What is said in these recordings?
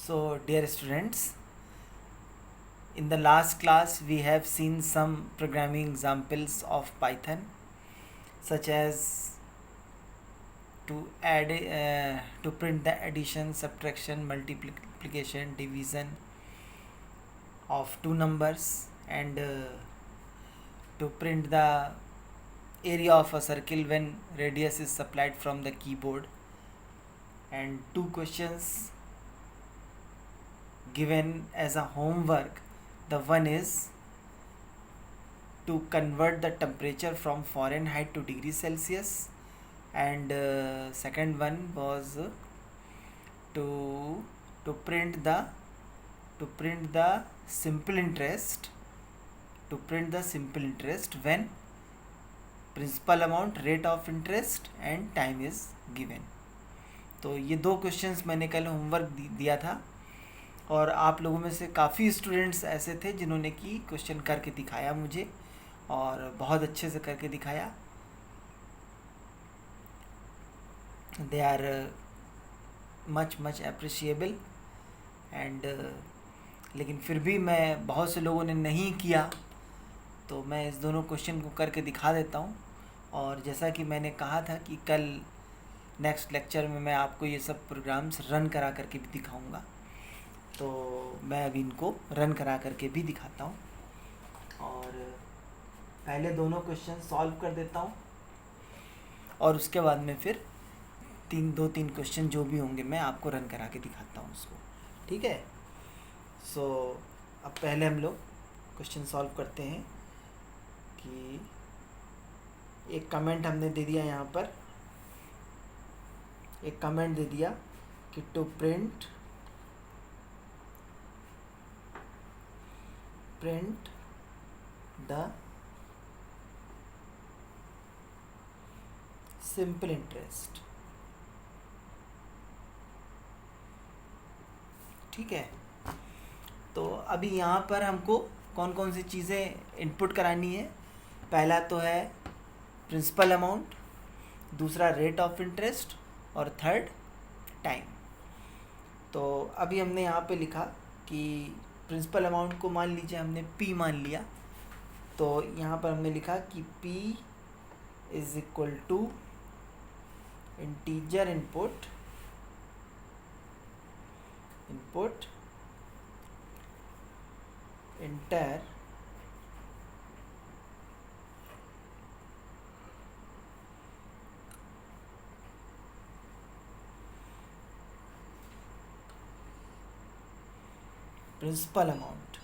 So, dear students, in the last class we have seen some programming examples of Python, such as to print the addition, subtraction, multiplication, division of two numbers, and to print the area of a circle when radius is supplied from the keyboard, and two questions given as a homework. The one is to convert the temperature from Fahrenheit to degree Celsius, and second one was to print the simple interest when principal amount, rate of interest and time is given. तो ये दो questions मैंने कल homework दिया था, और आप लोगों में से काफ़ी स्टूडेंट्स ऐसे थे जिन्होंने कि क्वेश्चन करके दिखाया मुझे, और बहुत अच्छे से करके दिखाया. They are much appreciable and लेकिन फिर भी मैं बहुत से लोगों ने नहीं किया, तो मैं इस दोनों क्वेश्चन को करके दिखा देता हूँ. और जैसा कि मैंने कहा था कि कल नेक्स्ट लेक्चर में मैं आपको ये सब प्रोग्राम्स रन करा करके भी दिखाऊंगा, तो मैं अभी इनको रन करा करके भी दिखाता हूँ. और पहले दोनों क्वेश्चन सॉल्व कर देता हूँ, और उसके बाद में फिर दो तीन क्वेश्चन जो भी होंगे मैं आपको रन करा के दिखाता हूँ उसको. ठीक है. सो अब पहले हम लोग क्वेश्चन सॉल्व करते हैं. कि एक कमेंट हमने दे दिया, यहाँ पर एक कमेंट दे दिया कि to print the simple interest. ठीक है. तो अभी यहाँ पर हमको कौन कौन सी चीज़ें इनपुट करानी है. पहला तो है प्रिंसिपल अमाउंट, दूसरा रेट ऑफ इंटरेस्ट, और थर्ड टाइम. तो अभी हमने यहाँ पे लिखा कि प्रिंसिपल अमाउंट को मान लीजिए हमने P मान लिया, तो यहाँ पर हमने लिखा कि P is equal to integer input enter principal amount.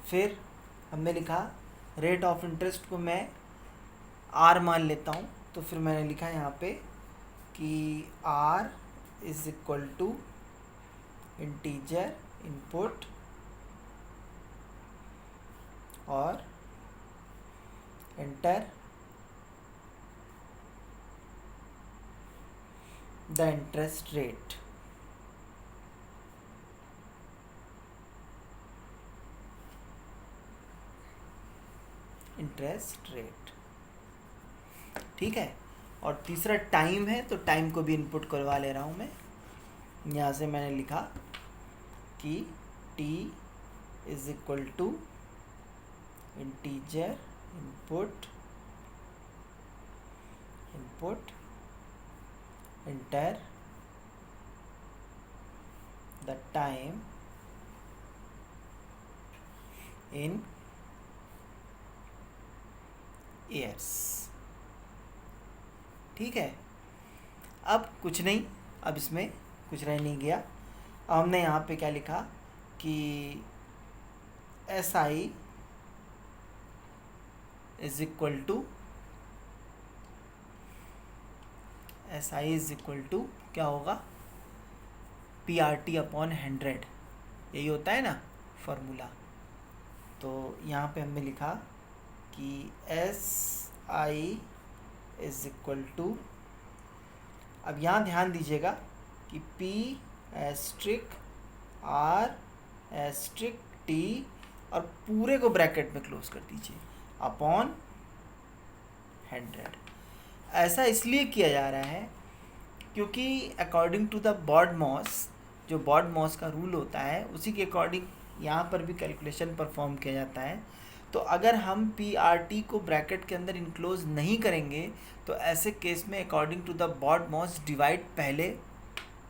फिर हमने लिखा रेट ऑफ इंटरेस्ट को मैं R मान लेता हूँ, तो फिर मैंने लिखा यहाँ पे कि R is equal to integer input और एंटर द इंटरेस्ट रेट. ठीक है. और तीसरा टाइम है, तो टाइम को भी इनपुट करवा ले रहा हूँ मैं. यहाँ से मैंने लिखा कि T is equal to integer input enter the time in years. ठीक है. अब कुछ नहीं, अब इसमें कुछ रह नहीं गया. अब हमने यहाँ पे क्या लिखा कि SI इज इक्वल टू क्या होगा, PRT अपॉन 100. यही होता है ना फॉर्मूला. तो यहाँ पे हमने लिखा कि SI इज इक्वल टू, अब यहाँ ध्यान दीजिएगा कि P asterisk R asterisk T, और पूरे को ब्रैकेट में क्लोज कर दीजिए, अपॉन 100. ऐसा इसलिए किया जा रहा है क्योंकि अकॉर्डिंग टू द बॉडमॉस, जो बॉडमॉस का रूल होता है उसी के अकॉर्डिंग यहाँ पर भी कैलकुलेशन परफॉर्म किया जाता है। तो अगर हम पी आर टी को ब्रैकेट के अंदर इनक्लोज नहीं करेंगे तो ऐसे केस में according to the BODMAS divide पहले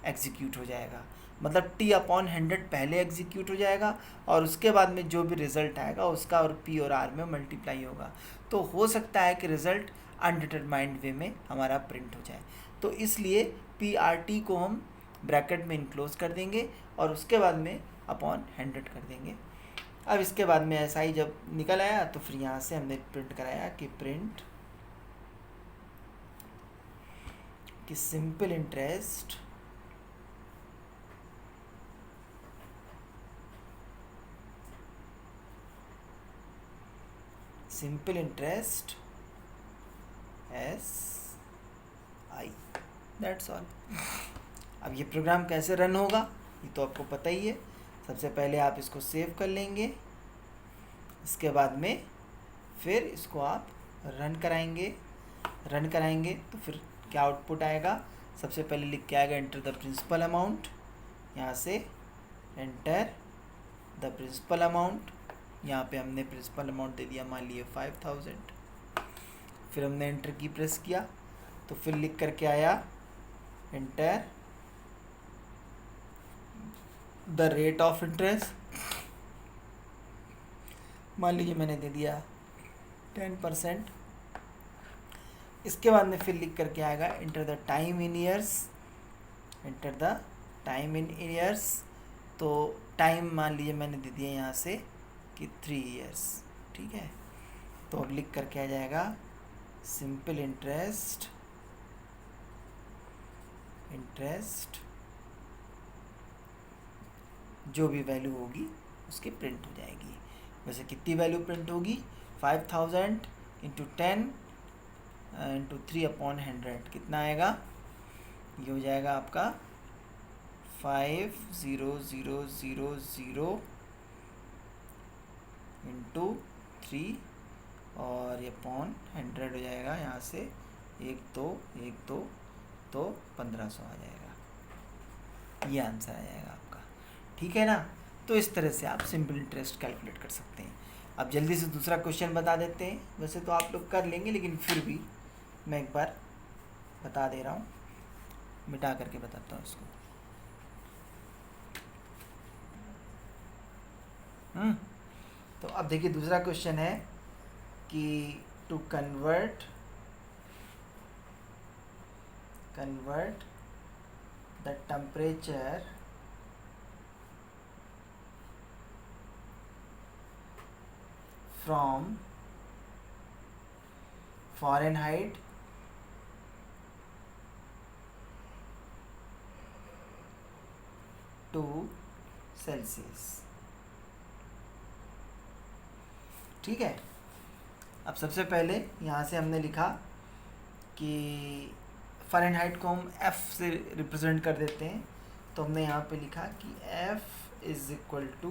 एग्जीक्यूट हो जाएगा, मतलब टी अपॉन 100 पहले एग्जीक्यूट हो जाएगा और उसके बाद में जो भी रिज़ल्ट आएगा उसका और पी और आर में मल्टीप्लाई होगा। तो हो सकता है कि रिज़ल्ट अनडिटरमाइंड वे में हमारा प्रिंट हो जाए, तो इसलिए पी आर टी को हम ब्रैकेट में इनक्लोज कर देंगे और उसके बाद में अपॉन 100 कर देंगे। अब इसके बाद में ऐसा ही जब निकल आया तो फिर यहाँ से हमने प्रिंट कराया कि प्रिंट कि simple interest S I, that's all. अब ये प्रोग्राम कैसे रन होगा ये तो आपको पता ही है। सबसे पहले आप इसको सेव कर लेंगे, इसके बाद में फिर इसको आप रन कराएंगे तो फिर क्या आउटपुट आएगा। सबसे पहले लिख के आएगा एंटर द प्रिंसिपल अमाउंट, यहाँ से एंटर द प्रिंसिपल अमाउंट, यहाँ पे हमने प्रिंसिपल अमाउंट दे दिया मान लिए 5000। फिर हमने एंटर की प्रेस किया तो फिर लिख करके आया enter the rate of interest, मान लीजिए मैंने दे दिया 10%। इसके बाद में फिर लिख करके आएगा enter the time in years, तो टाइम मान लीजिए मैंने दे दिया यहाँ से कि 3 ईयर्स, ठीक है। तो अब लिख करके आ जाएगा सिंपल इंटरेस्ट जो भी वैल्यू होगी उसकी प्रिंट हो जाएगी। वैसे कितनी वैल्यू प्रिंट होगी, 5000 इंटू 10 इंटू 3/100 कितना आएगा, ये हो जाएगा आपका 50,000 इंटू 3 और ये अपॉन 100 हो जाएगा, यहाँ से 1 2 तो 1500 आ जाएगा, ये आंसर आ जाएगा आपका, ठीक है ना। तो इस तरह से आप सिंपल इंटरेस्ट कैलकुलेट कर सकते हैं। अब जल्दी से दूसरा क्वेश्चन बता देते हैं, वैसे तो आप लोग कर लेंगे लेकिन फिर भी मैं एक बार बता दे रहा हूँ, मिटा करके बताता हूँ इसको। तो अब देखिए दूसरा क्वेश्चन है कि to convert the temperature from Fahrenheit to Celsius, ठीक है। अब सबसे पहले यहाँ से हमने लिखा कि फ़ारेनहाइट को हम F से रिप्रेजेंट कर देते हैं, तो हमने यहाँ पे लिखा कि F is equal to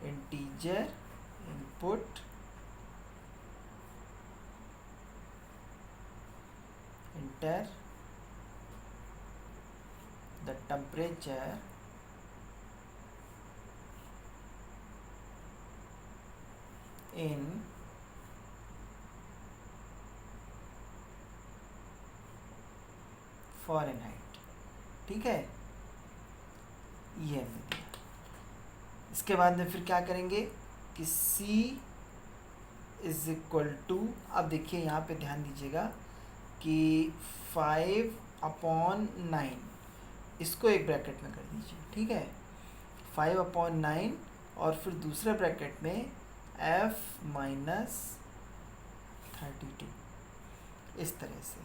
integer input enter the temperature in Fahrenheit, ठीक है, ये हमने दिया। इसके बाद में फिर क्या करेंगे कि C इज़ इक्वल टू, अब देखिए यहाँ पे ध्यान दीजिएगा कि 5/9 इसको एक ब्रैकेट में कर दीजिए, ठीक है, 5/9 और फिर दूसरे ब्रैकेट में F-32 इस तरह से,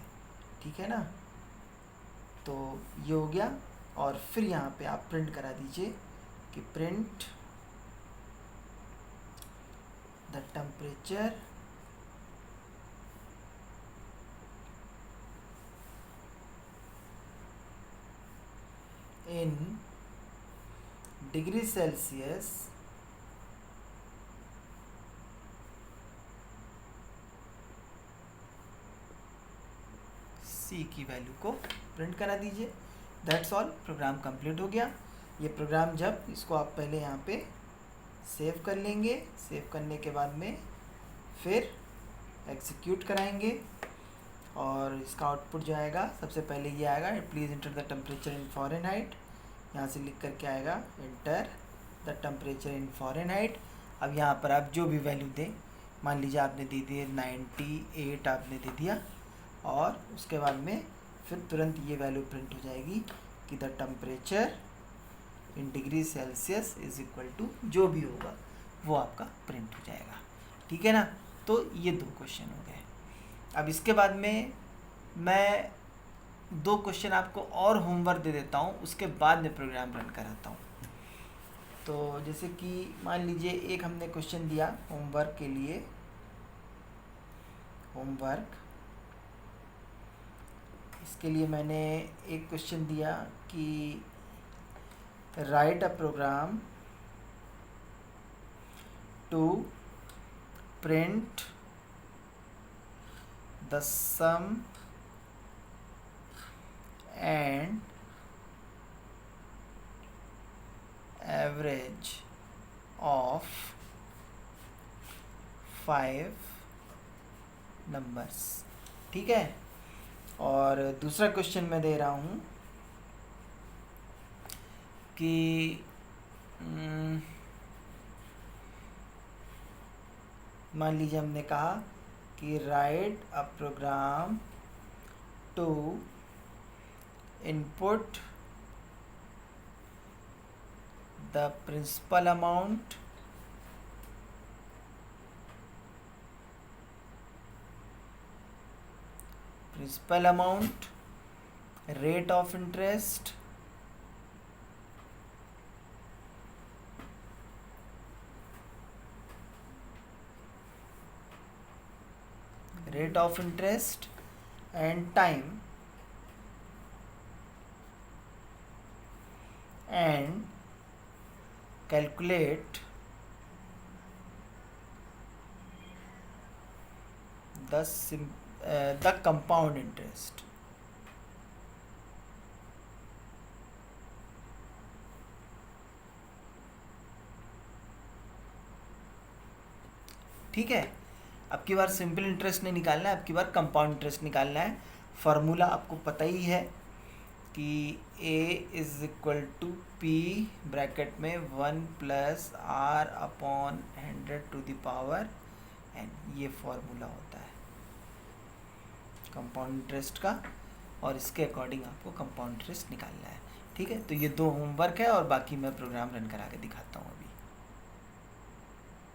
ठीक है ना। तो ये हो गया और फिर यहाँ पे आप प्रिंट करा दीजिए कि print the temperature in degree Celsius C की वैल्यू को प्रिंट करा दीजिए। दैट्स ऑल, प्रोग्राम कंप्लीट हो गया। ये प्रोग्राम जब इसको आप पहले यहाँ पे सेव कर लेंगे, सेव करने के बाद में फिर एग्जीक्यूट कराएंगे और इसका आउटपुट जो आएगा सबसे पहले ये आएगा, please inter the temperature in Fahrenheit. यहाँ से लिख कर के आएगा inter the temperature in Fahrenheit. अब यहाँ पर आप जो भी वैल्यू दें, मान लीजिए आपने दे दिए 98 आपने दे दिया, और उसके बाद में फिर तुरंत ये वैल्यू प्रिंट हो जाएगी कि the temperature in degree Celsius is equal to जो भी होगा वो आपका प्रिंट हो जाएगा। ठीक है ना। तो ये 2 क्वेश्चन हो गए। अब इसके बाद में मैं 2 क्वेश्चन आपको और होमवर्क दे देता हूँ, उसके बाद में प्रोग्राम रन कराता हूँ। तो जैसे कि मान लीजिए एक हमने क्वेश्चन दिया होमवर्क के लिए, होमवर्क इसके लिए मैंने एक क्वेश्चन दिया कि write a program to print the sum and average of 5 numbers। ठीक है। और दूसरा क्वेश्चन मैं दे रहा हूँ कि मान लीजिए हमने कहा कि write a program to input the principal amount rate of interest and time and calculate the compound interest। ठीक है। अब की बार सिंपल इंटरेस्ट नहीं निकालना है, अब की बार कंपाउंड इंटरेस्ट निकालना है। फार्मूला आपको पता ही है कि a is equal to P bracket में 1 + r/100⁴ n, ये फार्मूला होता है कंपाउंड इंटरेस्ट का, और इसके अकॉर्डिंग आपको कंपाउंड इंटरेस्ट निकालना है। ठीक है। तो ये 2 होमवर्क है और बाकी मैं प्रोग्राम रन करा के दिखाता हूँ अभी।